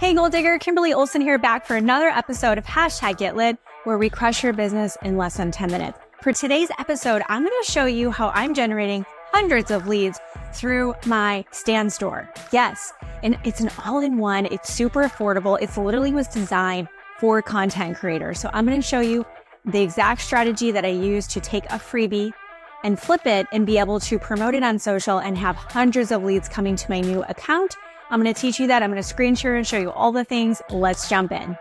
Hey Goal Digger, Kimberly Olson here, back for another episode of #GetLit, where we crush your business in less than 10 minutes. For today's episode, I'm going to show you how I'm generating hundreds of leads through my Stand Store. Yes, and it's an all-in-one. It's super affordable. It literally was designed for content creators. So I'm going to show you the exact strategy that I use to take a freebie and flip it and be able to promote it on social and have hundreds of leads coming to my new account. I'm going to teach you that. I'm going to screen share and show you all the things. Let's jump in.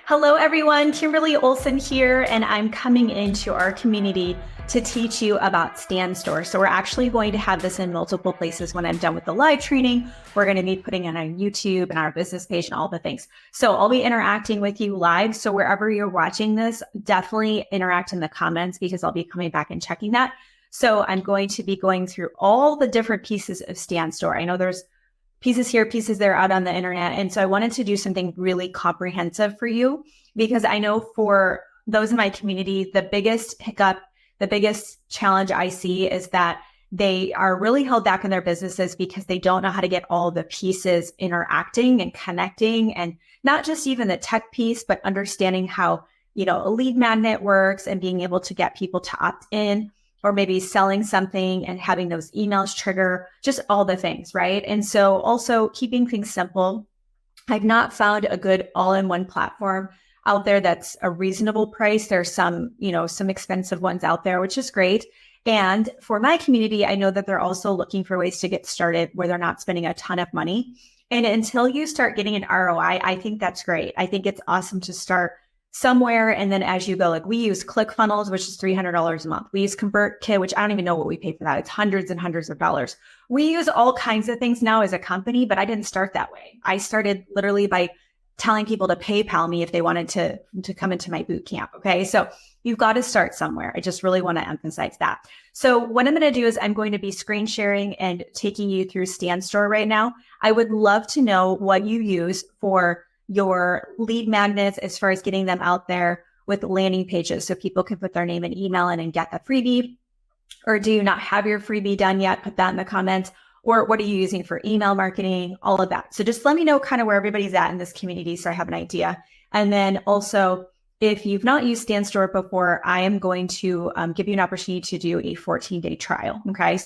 Hello, everyone. Kimberly Olson here, and I'm coming into our community to teach you about Stand Store. So we're actually going to have this in multiple places when I'm done with the live training. We're going to be putting it on YouTube and our business page and all the things. So I'll be interacting with you live. So wherever you're watching this, definitely interact in the comments because I'll be coming back and checking that. So I'm going to be going through all the different pieces of Stand Store. I know there's pieces here, pieces there out on the internet. And so I wanted to do something really comprehensive for you because I know for those in my community, the biggest hiccup, the biggest challenge I see is that they are really held back in their businesses because they don't know how to get all the pieces interacting and connecting, and not just even the tech piece, but understanding how, a lead magnet works and being able to get people to opt in, or maybe selling something and having those emails trigger, just all the things, right? And so also keeping things simple. I've not found a good all-in-one platform out there that's a reasonable price. There's some expensive ones out there, which is great. And for my community, I know that they're also looking for ways to get started where they're not spending a ton of money. And until you start getting an ROI, I think that's great. I think it's awesome to start somewhere. And then as you go, like we use ClickFunnels, which is $300 a month. We use ConvertKit, which I don't even know what we pay for that. It's hundreds and hundreds of dollars. We use all kinds of things now as a company, but I didn't start that way. I started literally by telling people to PayPal me if they wanted to come into my boot camp. Okay. So you've got to start somewhere. I just really want to emphasize that. So what I'm going to do is I'm going to be screen sharing and taking you through Stand Store right now. I would love to know what you use for your lead magnets as far as getting them out there with landing pages so people can put their name and email in and get the freebie. Or do you not have your freebie done yet? Put that in the comments. Or what are you using for email marketing? All of that. So just let me know kind of where everybody's at in this community so I have an idea. And then also, if you've not used Stand Store before, I am going to give you an opportunity to do a 14-day trial. Okay.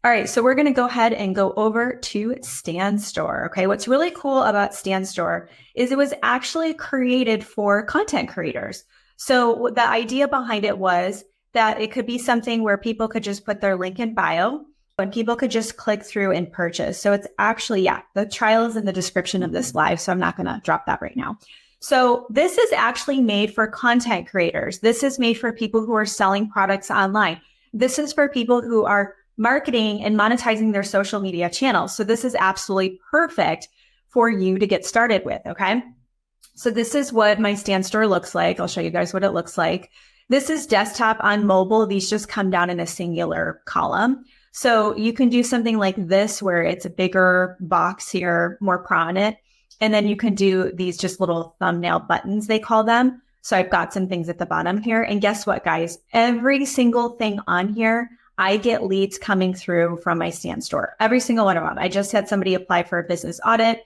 All right. So we're going to go ahead and go over to Stand Store. Okay. What's really cool about Stand Store is it was actually created for content creators. So the idea behind it was that it could be something where people could just put their link in bio and people could just click through and purchase. So it's actually, the trial is in the description of this live. So I'm not going to drop that right now. So this is actually made for content creators. This is made for people who are selling products online. This is for people who are marketing and monetizing their social media channels. So this is absolutely perfect for you to get started with. Okay. So this is what my Stand Store looks like. I'll show you guys what it looks like. This is desktop on mobile. These just come down in a singular column. So you can do something like this where it's a bigger box here, more prominent. And then you can do these just little thumbnail buttons, they call them. So I've got some things at the bottom here. And guess what, guys? Every single thing on here, I get leads coming through from my Stand Store. Every single one of them. I just had somebody apply for a business audit,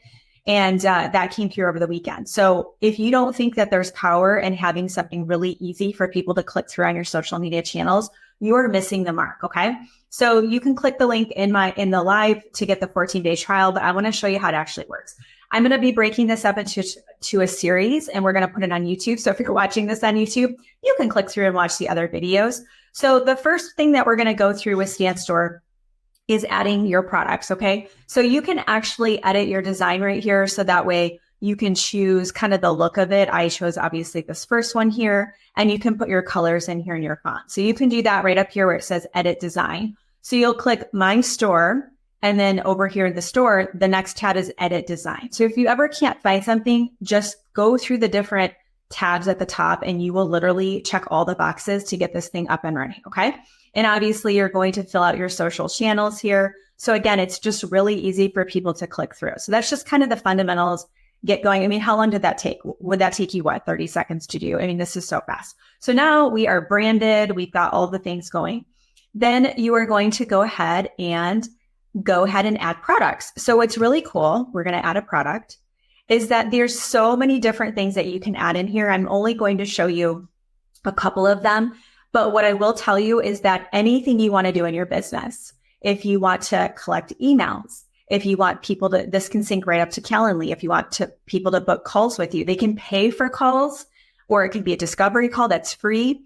and that came through over the weekend. So if you don't think that there's power in having something really easy for people to click through on your social media channels, you are missing the mark. Okay. So you can click the link in the live to get the 14-day trial, but I want to show you how it actually works. I'm going to be breaking this up into a series, and we're going to put it on YouTube. So if you're watching this on YouTube, you can click through and watch the other videos. So the first thing that we're going to go through with Stand Store is adding your products. Okay. So you can actually edit your design right here. So that way you can choose kind of the look of it. I chose obviously this first one here, and you can put your colors in here in your font. So you can do that right up here where it says edit design. So you'll click My Store, and then over here in the store, the next tab is edit design. So if you ever can't find something, just go through the different tabs at the top and you will literally check all the boxes to get this thing up and running. Okay. And obviously you're going to fill out your social channels here. So again, it's just really easy for people to click through. So that's just kind of the fundamentals. Get going. I mean, how long did that take? Would that take you, 30 seconds to do? I mean, this is so fast. So now we are branded. We've got all the things going. Then you are going to go ahead and add products. So it's really cool. We're going to add a product. is that there's so many different things that you can add in here. I'm only going to show you a couple of them. But what I will tell you is that anything you want to do in your business, if you want to collect emails, if you want people to, this can sync right up to Calendly. If you want people to book calls with you, they can pay for calls, or it can be a discovery call that's free.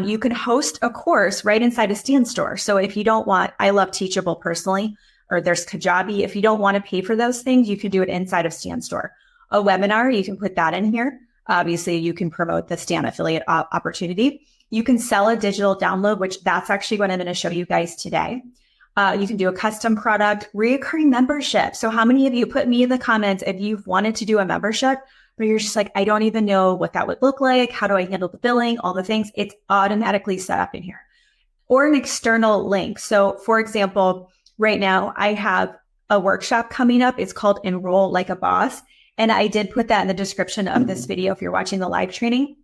You can host a course right inside a Stand Store. So if you don't want, I love Teachable personally, or there's Kajabi. If you don't want to pay for those things, you can do it inside of Stand Store. A webinar, you can put that in here. Obviously, you can promote the Stan affiliate opportunity. You can sell a digital download, which that's actually what I'm going to show you guys today. You can do a custom product, recurring membership. So how many of you, put me in the comments if you've wanted to do a membership, but you're just like, I don't even know what that would look like. How do I handle the billing? All the things. It's automatically set up in here. Or an external link. So for example, right now I have a workshop coming up. It's called Enroll Like a Boss. And I did put that in the description of this video if you're watching the live training.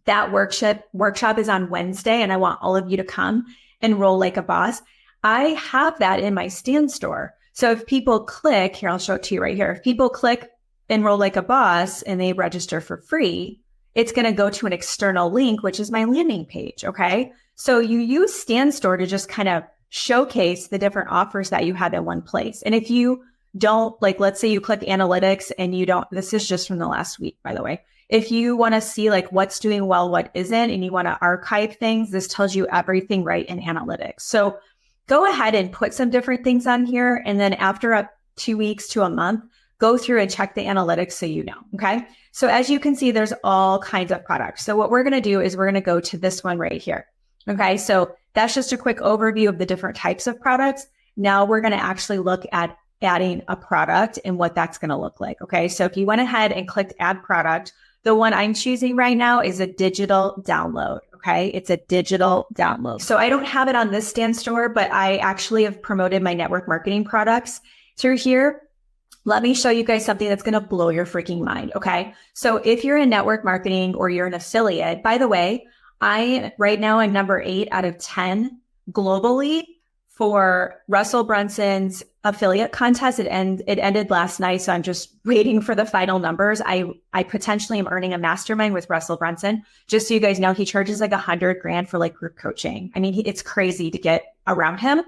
That workshop is on Wednesday, and I want all of you to come enroll like a boss. I have that in my Stand Store. So if people click, here, I'll show it to you right here. If people click enroll like a boss and they register for free, it's going to go to an external link, which is my landing page. Okay. So you use Stand Store to just kind of showcase the different offers that you have in one place. And if you don't, like, let's say you click analytics and you don't, this is just from the last week, by the way. If you want to see like what's doing well, what isn't, and you want to archive things, this tells you everything right in analytics. So go ahead and put some different things on here. And then after 2 weeks to a month, go through and check the analytics so you know. Okay. So as you can see, there's all kinds of products. So what we're going to do is we're going to go to this one right here. Okay. So that's just a quick overview of the different types of products. Now we're going to actually look at adding a product and what that's going to look like. Okay. So if you went ahead and clicked add product, the one I'm choosing right now is a digital download. Okay. It's a digital download. So I don't have it on this Stand Store, but I actually have promoted my network marketing products through here. Let me show you guys something that's going to blow your freaking mind. Okay. So if you're in network marketing or you're an affiliate, by the way, right now I'm number 8 out of 10 globally for Russell Brunson's affiliate contest. It ended last night. So I'm just waiting for the final numbers. I potentially am earning a mastermind with Russell Brunson. Just so you guys know, he charges like $100,000 for like group coaching. I mean, it's crazy to get around him.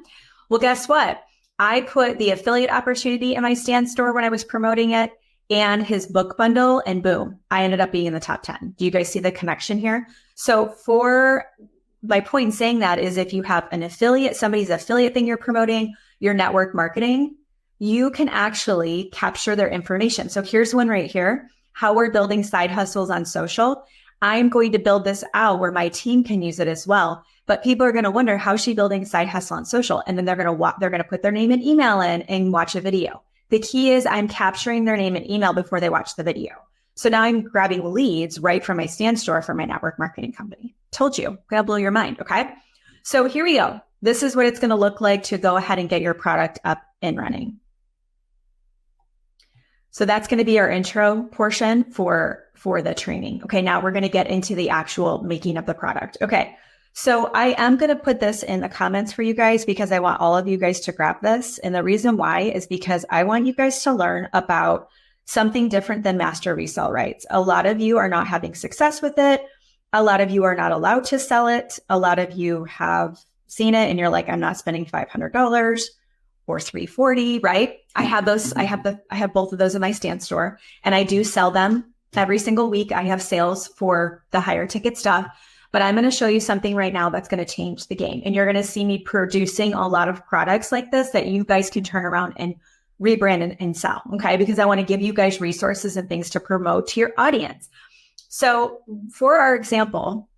Well, guess what? I put the affiliate opportunity in my Stand Store when I was promoting it and his book bundle, and boom, I ended up being in the top 10. Do you guys see the connection here? So for my point in saying that is if you have an affiliate, somebody's affiliate thing you're promoting, your network marketing, you can actually capture their information. So here's one right here, how we're building side hustles on social. I'm going to build this out where my team can use it as well. But people are going to wonder, how's she building side hustle on social? And then they're going to put their name and email in and watch a video. The key is I'm capturing their name and email before they watch the video. So now I'm grabbing leads right from my Stand Store for my network marketing company. Told you, that'll blow your mind. Okay. So here we go. This is what it's going to look like to go ahead and get your product up and running. So that's going to be our intro portion for the training. Okay. Now we're going to get into the actual making of the product. Okay. So I am going to put this in the comments for you guys because I want all of you guys to grab this. And the reason why is because I want you guys to learn about something different than master resale rights. A lot of you are not having success with it. A lot of you are not allowed to sell it. A lot of you have seen it and you're like, I'm not spending $500 or $340, right? I have those. I have both of those in my Stand Store and I do sell them every single week. I have sales for the higher ticket stuff. But I'm going to show you something right now that's going to change the game. And you're going to see me producing a lot of products like this that you guys can turn around and rebrand and sell. Okay. Because I want to give you guys resources and things to promote to your audience. So for our example,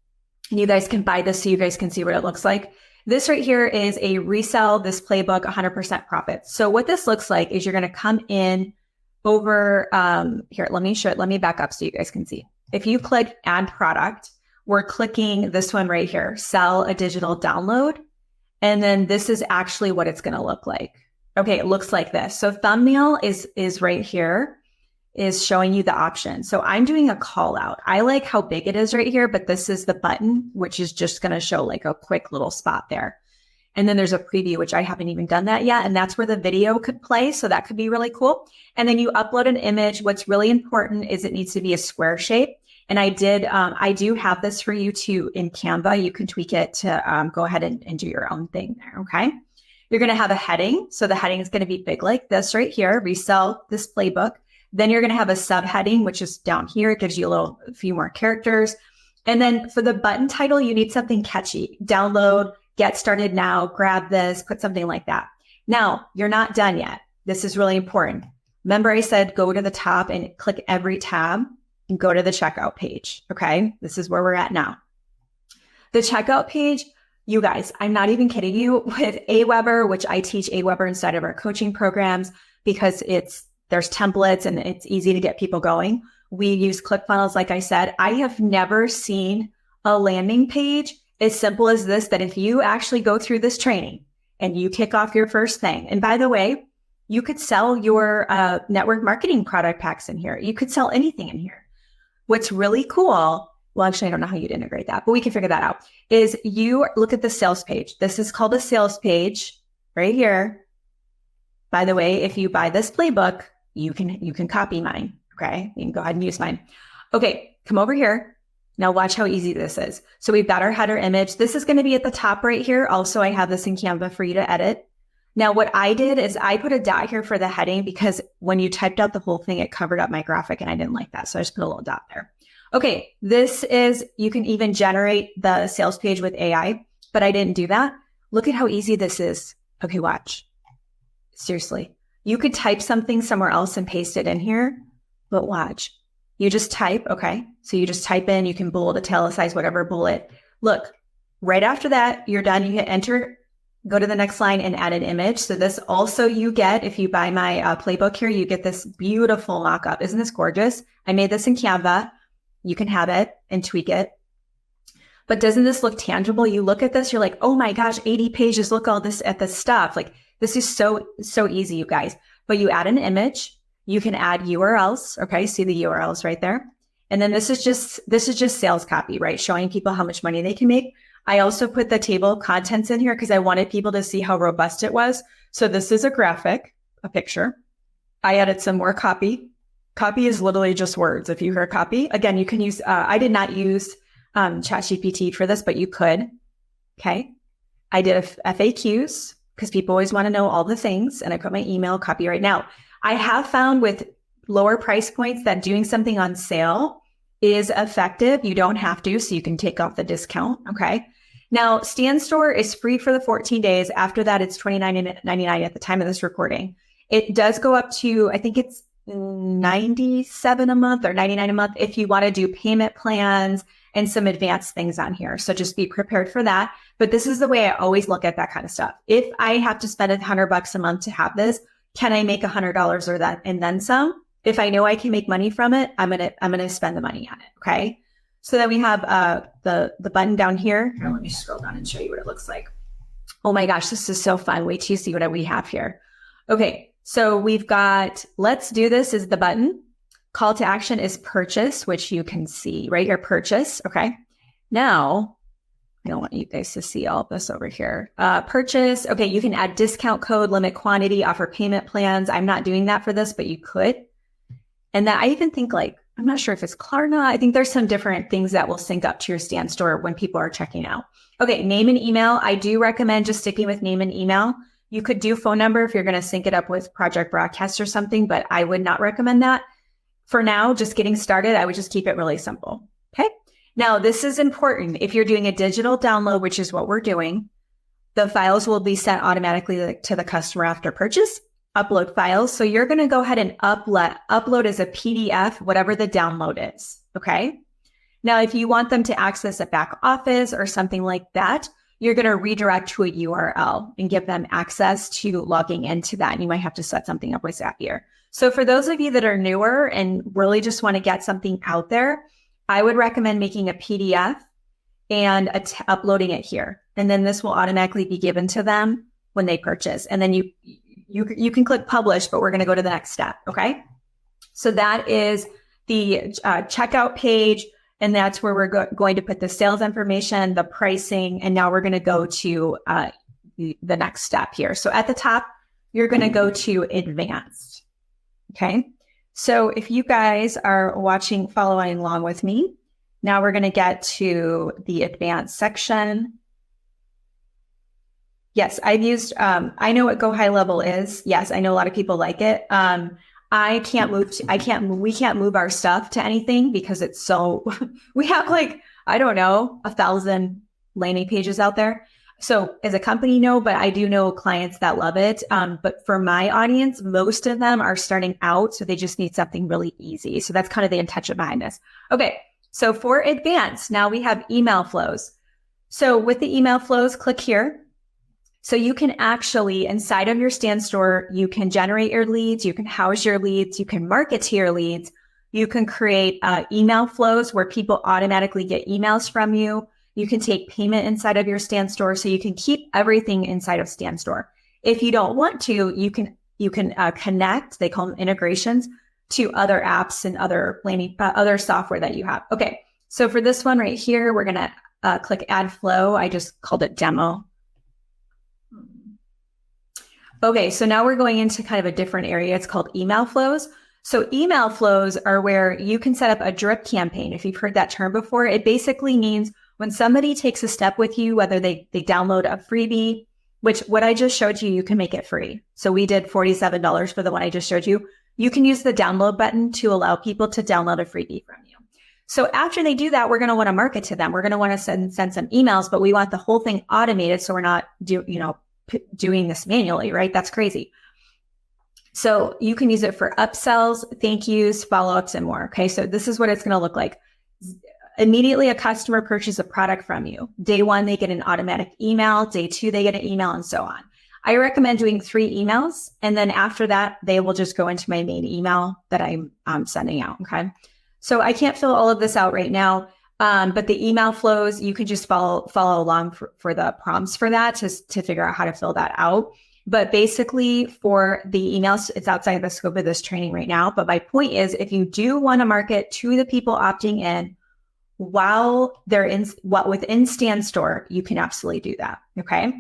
and you guys can buy this so you guys can see what it looks like. This right here is a resell this playbook 100% profit. So what this looks like is you're going to come in over here. Let me back up so you guys can see. If you click add product, we're clicking this one right here, sell a digital download. And then this is actually what it's going to look like. Okay. It looks like this. So thumbnail is right here, is showing you the option. So I'm doing a call out. I like how big it is right here, but this is the button, which is just going to show like a quick little spot there. And then there's a preview, which I haven't even done that yet. And that's where the video could play. So that could be really cool. And then you upload an image. What's really important is it needs to be a square shape. And I do have this for you too in Canva. You can tweak it to go ahead and do your own thing there. Okay. You're going to have a heading. So the heading is going to be big like this right here, resell this playbook. Then you're going to have a subheading, which is down here. It gives you a few more characters. And then for the button title, you need something catchy. Download, get started now, grab this, put something like that. Now, you're not done yet. This is really important. Remember I said go to the top and click every tab and go to the checkout page. Okay, this is where we're at now. The checkout page, you guys, I'm not even kidding you, with Aweber, which I teach Aweber inside of our coaching programs because there's templates and it's easy to get people going. We use ClickFunnels, like I said. I have never seen a landing page as simple as this, that if you actually go through this training and you kick off your first thing, and by the way, you could sell your network marketing product packs in here. You could sell anything in here. What's really cool, well, actually, I don't know how you'd integrate that, but we can figure that out, is you look at the sales page. This is called a sales page right here. By the way, if you buy this playbook, you can copy mine. Okay, you can go ahead and use mine. Okay, come over here. Now watch how easy this is. So we've got our header image. This is going to be at the top right here. Also, I have this in Canva for you to edit. Now, what I did is I put a dot here for the heading because when you typed out the whole thing, it covered up my graphic and I didn't like that. So I just put a little dot there. Okay, you can even generate the sales page with AI, but I didn't do that. Look at how easy this is. Okay, watch. Seriously. You could type something somewhere else and paste it in here, but watch. You just type, okay? So you just type in, you can bold, italicize, whatever, bullet. Look, right after that, you're done. You hit enter, go to the next line and add an image. So this also you get, if you buy my playbook here, you get this beautiful mock-up. Isn't this gorgeous? I made this in Canva. You can have it and tweak it. But doesn't this look tangible? You look at this, you're like, oh my gosh, 80 pages, look all this at the stuff. Like this is so easy, you guys. But you add an image, you can add URLs. Okay, see the URLs right there. And then this is just sales copy, right? Showing people how much money they can make. I also put the table of contents in here because I wanted people to see how robust it was. So this is a graphic, a picture. I added some more copy. Copy is literally just words. If you hear copy, again, you can use, I did not use ChatGPT for this, but you could. Okay. I did FAQs because people always want to know all the things. And I put my email copy right now. I have found with lower price points that doing something on sale is effective. You don't have to, so you can take off the discount. Okay. Now, Stan Store is free for the 14 days. After that, it's $29.99 at the time of this recording. It does go up to, I think it's $97 a month or $99 a month if you want to do payment plans and some advanced things on here. So just be prepared for that. But this is the way I always look at that kind of stuff. If I have to spend $100 a month to have this, can I make $100 or that and then some? If I know I can make money from it, I'm gonna spend the money on it. Okay. So then we have the button down here. Here, let me scroll down and show you what it looks like. Oh my gosh, this is so fun. Wait till you see what we have here. Okay. So we've got, let's do this is the button. Call to action is purchase, which you can see right here, purchase. Okay. Now, I don't want you guys to see all of this over here. Purchase. Okay. You can add discount code, limit quantity, offer payment plans. I'm not doing that for this, but you could. And that I even think I'm not sure if it's Klarna. I think there's some different things that will sync up to your Stan Store when people are checking out. Okay. Name and email. I do recommend just sticking with name and email. You could do phone number if you're going to sync it up with Project Broadcast or something, but I would not recommend that. For now, just getting started, I would just keep it really simple. Okay. Now, this is important. If you're doing a digital download, which is what we're doing, the files will be sent automatically to the customer after purchase. Upload files. So you're going to go ahead and upload as a PDF, whatever the download is. Okay. Now, if you want them to access a back office or something like that, you're going to redirect to a URL and give them access to logging into that. And you might have to set something up with Zapier. So for those of you that are newer and really just want to get something out there, I would recommend making a PDF and uploading it here. And then this will automatically be given to them when they purchase. And then you can click publish, but we're going to go to the next step. Okay. So that is the checkout page. And that's where we're going to put the sales information, the pricing. And now we're going to go to the next step here. So at the top, you're going to go to advanced. Okay. So if you guys are watching, following along with me, now we're going to get to the advanced section. Yes, I've used, I know what Go High Level is. Yes, I know a lot of people like it. We can't move our stuff to anything because it's so, we have like, I don't know, 1,000 landing pages out there. So as a company, no, but I do know clients that love it. But for my audience, most of them are starting out. So they just need something really easy. So that's kind of the intention behind this. Okay. So for advanced, now we have email flows. So with the email flows, click here. So you can actually, inside of your Stand Store, you can generate your leads, you can house your leads, you can market to your leads, you can create email flows where people automatically get emails from you. You can take payment inside of your Stand Store, so you can keep everything inside of Stand Store. If you don't want to, you can connect, they call them integrations, to other apps and other software that you have. Okay, so for this one right here, we're gonna click Add Flow. I just called it Demo. Okay, so now we're going into kind of a different area. It's called email flows. So email flows are where you can set up a drip campaign. If you've heard that term before, it basically means when somebody takes a step with you, whether they download a freebie, which what I just showed you, you can make it free. So we did $47 for the one I just showed you. You can use the download button to allow people to download a freebie from you. So after they do that, we're going to want to market to them. We're going to want to send some emails, but we want the whole thing automated. So we're not doing this manually, right? That's crazy. So you can use it for upsells, thank yous, follow-ups, and more. Okay. So this is what it's going to look like. Immediately a customer purchases a product from you. Day one, they get an automatic email. Day two, they get an email, and so on. I recommend doing 3 emails. And then after that, they will just go into my main email that I'm sending out. Okay. So I can't fill all of this out right now. But the email flows, you can just follow along for the prompts for that to figure out how to fill that out. But basically for the emails, it's outside the scope of this training right now. But my point is, if you do want to market to the people opting in while they're within Stand Store, you can absolutely do that. Okay.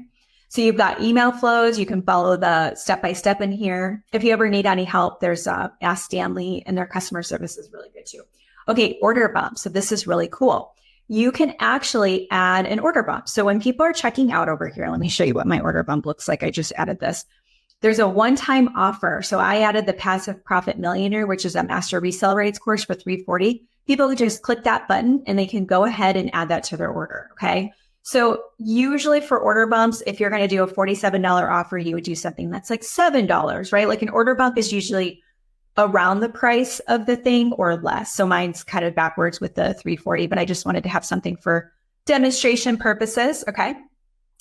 So you've got email flows. You can follow the step-by-step in here. If you ever need any help, there's Ask Stanley, and their customer service is really good too. Okay, order bump. So this is really cool. You can actually add an order bump. So when people are checking out over here, let me show you what my order bump looks like. I just added this. There's a one-time offer. So I added the Passive Profit Millionaire, which is a master resale rates course for $340. People can just click that button and they can go ahead and add that to their order. Okay. So usually for order bumps, if you're going to do a $47 offer, you would do something that's like $7, right? Like an order bump is usually around the price of the thing or less. So mine's kind of backwards with the $340, but I just wanted to have something for demonstration purposes. Okay.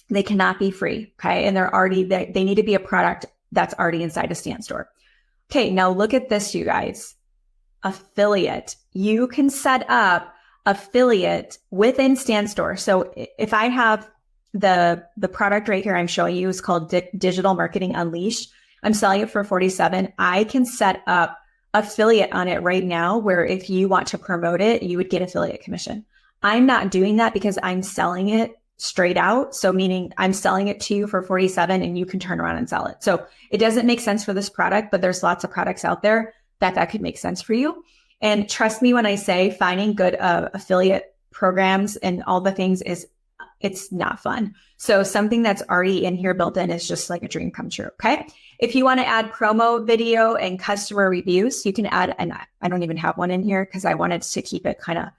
They cannot be free. Okay. And they need to be a product that's already inside a Stand Store. Okay. Now look at this, you guys. Affiliate. You can set up affiliate within Stand Store. So if I have the product right here I'm showing you is called Digital Marketing Unleashed. I'm selling it for $47. I can set up affiliate on it right now where if you want to promote it, you would get affiliate commission. I'm not doing that because I'm selling it straight out. So meaning I'm selling it to you for $47 and you can turn around and sell it. So it doesn't make sense for this product, but there's lots of products out there that could make sense for you. And trust me when I say finding good affiliate programs and all the things it's not fun. So something that's already in here built in is just like a dream come true. Okay. If you want to add promo video and customer reviews, you can add, and I don't even have one in here because I wanted to keep it kind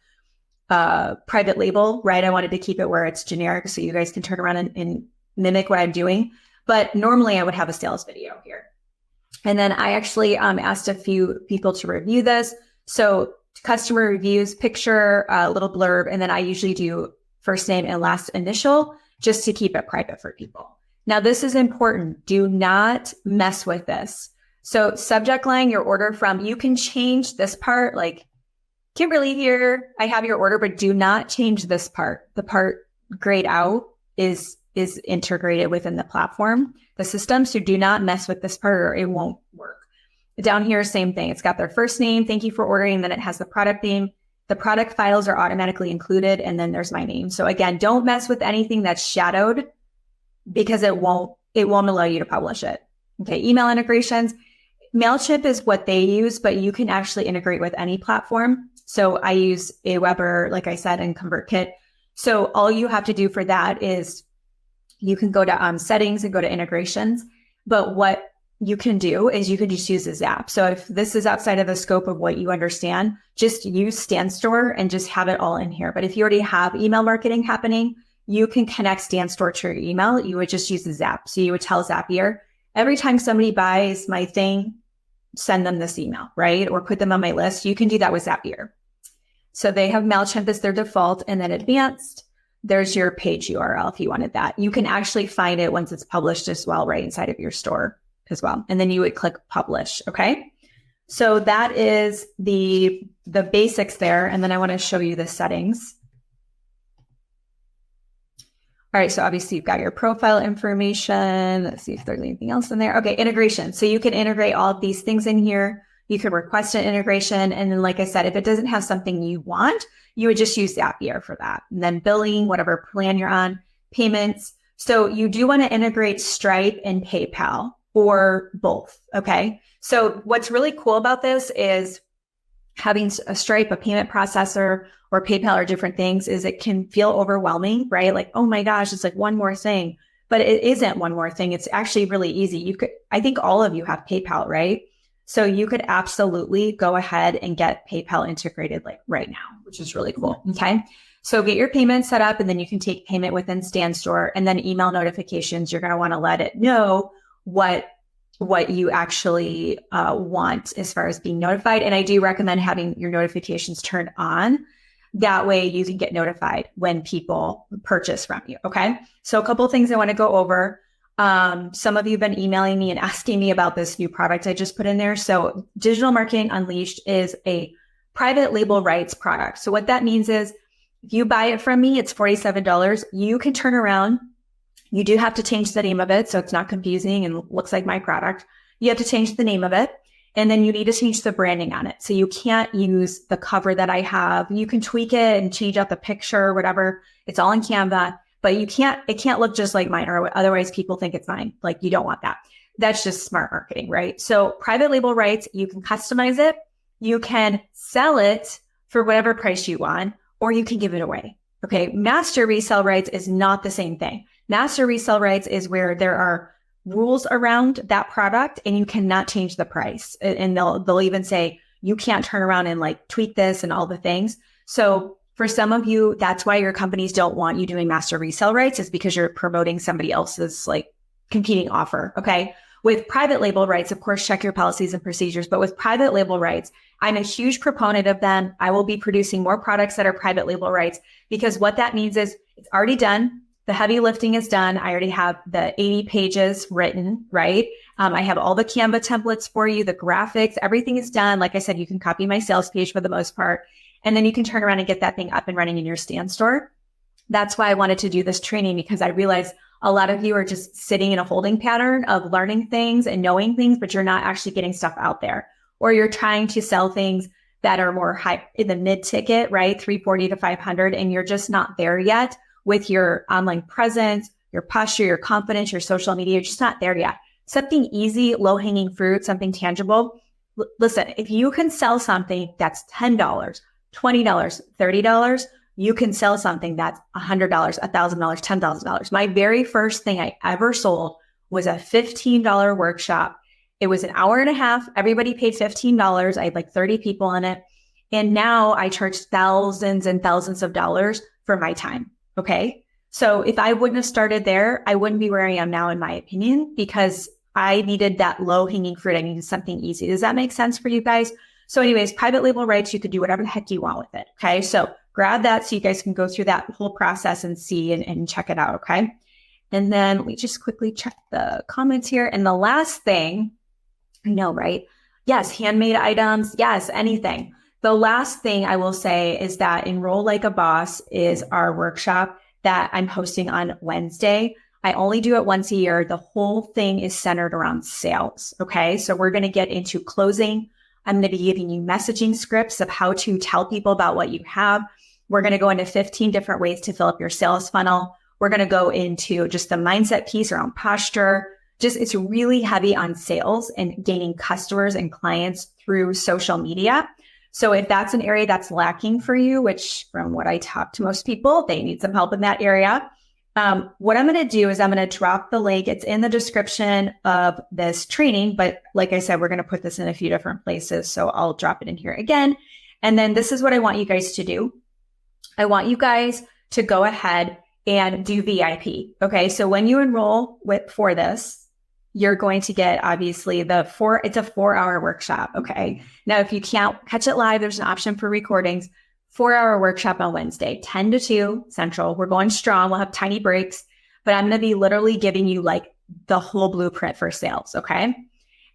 of private label, right? I wanted to keep it where it's generic so you guys can turn around and mimic what I'm doing. But normally I would have a sales video here. And then I actually asked a few people to review this. So customer reviews, picture, a little blurb, and then I usually do first name and last initial just to keep it private for people. Now, this is important. Do not mess with this. So subject line, your order from, you can change this part, like Kimberly here, I have your order, but do not change this part. The part grayed out is integrated within the platform, the system. So do not mess with this part or it won't work. Down here, same thing. It's got their first name. Thank you for ordering. Then it has the product name. The product files are automatically included. And then there's my name. So again, don't mess with anything that's shadowed because it won't allow you to publish it. Okay. Email integrations. MailChimp is what they use, but you can actually integrate with any platform. So I use Aweber, like I said, and ConvertKit. So all you have to do for that is you can go to settings and go to integrations. But what you can do is you can just use this app. So if this is outside of the scope of what you understand, just use StanStore and just have it all in here. But if you already have email marketing happening, you can connect StanStore to your email. You would just use the Zap. So you would tell Zapier, every time somebody buys my thing, send them this email, right? Or put them on my list. You can do that with Zapier. So they have MailChimp as their default, and then advanced, there's your page URL if you wanted that. You can actually find it once it's published as well, right inside of your store as well. And then you would click publish. Okay. So that is the basics there. And then I want to show you the settings. All right. So obviously you've got your profile information. Let's see if there's anything else in there. Okay. Integration. So you can integrate all of these things in here. You can request an integration. And then, like I said, if it doesn't have something you want, you would just use Zapier for that. And then billing, whatever plan you're on, payments. So you do want to integrate Stripe and PayPal or both. Okay. So what's really cool about this is having a Stripe, a payment processor, or PayPal or different things is it can feel overwhelming, right? Like, oh my gosh, it's like one more thing, but it isn't one more thing. It's actually really easy. I think all of you have PayPal, right? So you could absolutely go ahead and get PayPal integrated like right now, which is really cool. Okay. So get your payment set up, and then you can take payment within StanStore, and then email notifications. You're going to want to let it know what you actually want as far as being notified. And I do recommend having your notifications turned on. That way you can get notified when people purchase from you. Okay. So a couple of things I want to go over. Some of you have been emailing me and asking me about this new product I just put in there. So Digital Marketing Unleashed is a private label rights product. So what that means is if you buy it from me, it's $47. You can turn around. You do have to change the name of it, so it's not confusing and looks like my product. You have to change the name of it, and then you need to change the branding on it. So you can't use the cover that I have. You can tweak it and change out the picture or whatever. It's all in Canva, but it can't look just like mine, or otherwise people think it's mine. Like, you don't want that. That's just smart marketing, right? So private label rights, you can customize it. You can sell it for whatever price you want, or you can give it away. Okay. Master resale rights is not the same thing. Master resale rights is where there are rules around that product and you cannot change the price. And they'll even say, you can't turn around and like tweak this and all the things. So for some of you, that's why your companies don't want you doing master resale rights, is because you're promoting somebody else's like competing offer. Okay. With private label rights, of course, check your policies and procedures. But with private label rights, I'm a huge proponent of them. I will be producing more products that are private label rights, because what that means is it's already done. The heavy lifting is done. I already have the 80 pages written, right? I have all the Canva templates for you, the graphics, everything is done. Like I said, you can copy my sales page for the most part, and then you can turn around and get that thing up and running in your StanStore. That's why I wanted to do this training, because I realized a lot of you are just sitting in a holding pattern of learning things and knowing things, but you're not actually getting stuff out there, or you're trying to sell things that are more high in the mid ticket, right? 340 to 500. And you're just not there yet with your online presence, your posture, your confidence, your social media. You're just not there yet. Something easy, low hanging fruit, something tangible. Listen, if you can sell something that's $10, $20, $30, you can sell something that's $100, $1,000, $10,000. My very first thing I ever sold was a $15 workshop. It was an hour and a half. Everybody paid $15. I had like 30 people in it. And now I charge thousands and thousands of dollars for my time. Okay. So if I wouldn't have started there, I wouldn't be where I am now, in my opinion, because I needed that low hanging fruit. I needed something easy. Does that make sense for you guys? So anyways, private label rights, you could do whatever the heck you want with it. Okay. So grab that so you guys can go through that whole process and see and check it out. Okay. And then let me just quickly check the comments here. And the last thing, I know, right? Yes. Handmade items. Yes. Anything. The last thing I will say is that Enroll Like a Boss is our workshop that I'm hosting on Wednesday. I only do it once a year. The whole thing is centered around sales. Okay. So we're going to get into closing. I'm going to be giving you messaging scripts of how to tell people about what you have. We're going to go into 15 different ways to fill up your sales funnel. We're going to go into just the mindset piece around posture. Just it's really heavy on sales and gaining customers and clients through social media. So if that's an area that's lacking for you, which from what I talk to most people, they need some help in that area. What I'm going to do is I'm going to drop the link. It's in the description of this training, but like I said, we're going to put this in a few different places. So I'll drop it in here again. And then this is what I want you guys to do. I want you guys to go ahead and do VIP. Okay. So when you enroll for this, you're going to get obviously it's a 4-hour workshop. Okay. Now, if you can't catch it live, there's an option for recordings. 4-hour workshop on Wednesday, 10 to 2 Central. We're going strong. We'll have tiny breaks, but I'm going to be literally giving you like the whole blueprint for sales. Okay.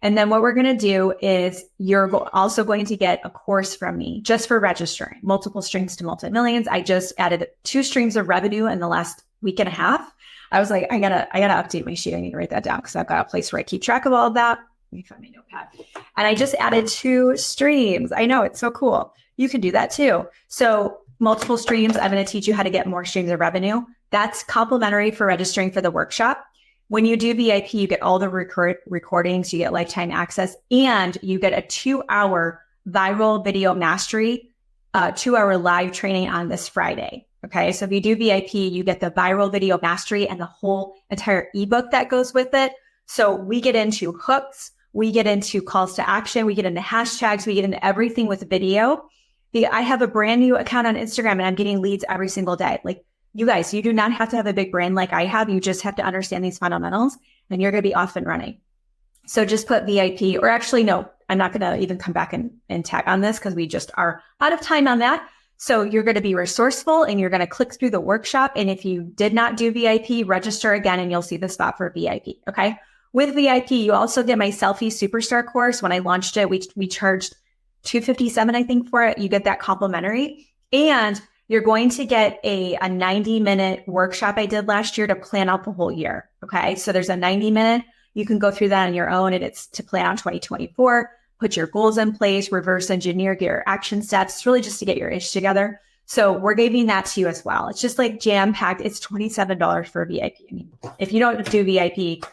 And then what we're going to do is you're also going to get a course from me just for registering multiple streams to multi-millions. I just added 2 streams of revenue in the last week and a half. I was like, I gotta update my sheet. I need to write that down because I've got a place where I keep track of all of that. Let me find my notepad. And I just added 2 streams. I know, it's so cool. You can do that too. So multiple streams, I'm going to teach you how to get more streams of revenue. That's complimentary for registering for the workshop. When you do VIP, you get all the recordings, you get lifetime access, and you get a 2-hour viral video mastery, 2-hour live training on this Friday. Okay. So if you do VIP, you get the viral video mastery and the whole entire ebook that goes with it. So we get into hooks, we get into calls to action, we get into hashtags, we get into everything with video. I have a brand new account on Instagram and I'm getting leads every single day. Like you guys, you do not have to have a big brand like I have. You just have to understand these fundamentals and you're going to be off and running. So just put VIP, or actually, no, I'm not going to even come back and tag on this because we just are out of time on that. So you're going to be resourceful and you're going to click through the workshop. And if you did not do VIP, register again and you'll see the spot for VIP. Okay. With VIP, you also get my Selfie Superstar course. When I launched it, we charged $257, I think, for it. You get that complimentary, and you're going to get a 90-minute workshop I did last year to plan out the whole year. Okay. So there's a 90-minute, you can go through that on your own, and it's to plan out 2024, put your goals in place, reverse engineer, get your action steps. It's really just to get your ish together. So we're giving that to you as well. It's just like jam packed. It's $27 for VIP. I mean, if you don't do VIP,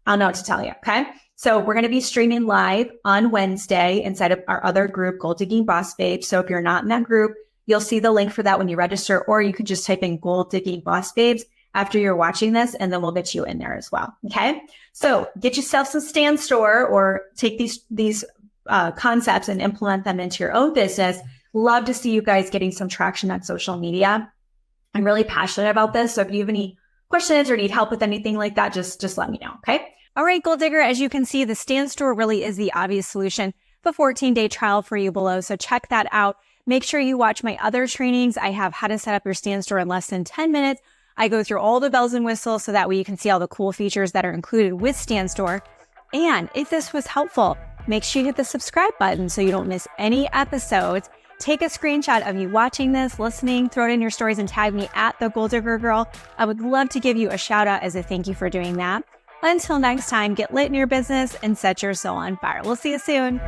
I'll know what to tell you. Okay. So we're going to be streaming live on Wednesday inside of our other group, Gold Digging Boss Babes. So if you're not in that group, you'll see the link for that when you register, or you could just type in Gold Digging Boss Babes after you're watching this, and then we'll get you in there as well. Okay. So get yourself some Stand Store, or take these concepts and implement them into your own business. Love to see you guys getting some traction on social media. I'm really passionate about this. So if you have any questions or need help with anything like that, just let me know. Okay. All right, Gold Digger, as you can see, the Stand Store really is the obvious solution. The 14-day trial for you below. So check that out. Make sure you watch my other trainings. I have how to set up your Stand Store in less than 10 minutes. I go through all the bells and whistles so that way you can see all the cool features that are included with Stand Store. And if this was helpful, make sure you hit the subscribe button so you don't miss any episodes. Take a screenshot of you watching this, listening, throw it in your stories, and tag me at the Gold Digger Girl. I would love to give you a shout out as a thank you for doing that. Until next time, get lit in your business and set your soul on fire. We'll see you soon.